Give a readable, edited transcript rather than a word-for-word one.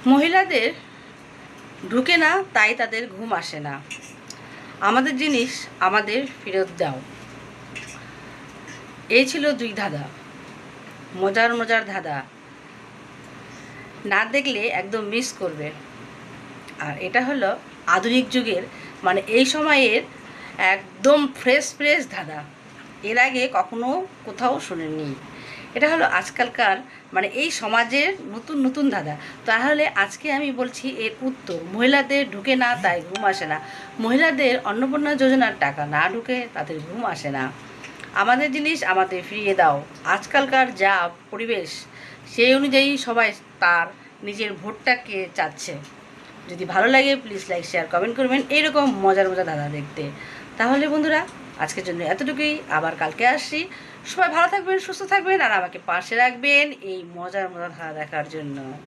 মহিলাদের ঢুকে না, তাই তাদের ঘুম আসে না। আমাদের জিনিস আমাদের ফেরত দাও। এই ছিল দুই ধাঁধা, মজার মজার ধাঁধা। না দেখলে একদম মিস করবে। আর এটা হলো আধুনিক যুগের, মানে এই সময়ের একদম ফ্রেশ ফ্রেশ ধাঁধা। এর আগে কখনো কোথাও শুনিনি। এটা হলো আজকালকার, মানে এই সমাজের নতুন নতুন ধাঁধা। তাহলে আজকে আমি বলছি এর উত্তর। মহিলাদের ঢুকে না, তাই ঘুম আসে না। মহিলাদের অন্নপূর্ণা যোজনার টাকা না ঢুকে তাদের ঘুম আসে না। আমাদের জিনিস আমাদের ফিরিয়ে দাও। আজকালকার যা পরিবেশ, সেই অনুযায়ী সবাই তার নিজের ভোটটাকে চাচ্ছে। যদি ভালো লাগে প্লিজ লাইক শেয়ার কমেন্ট করবেন এইরকম মজার মজার ধাঁধা দেখতে। তাহলে বন্ধুরা, আজকের জন্য এতটুকুই। আবার কালকে আসছি। সবাই ভালো থাকবেন, সুস্থ থাকবেন, আর আমাকে পাশে রাখবেন এই মজার মজার ধাঁধা দেখার জন্য।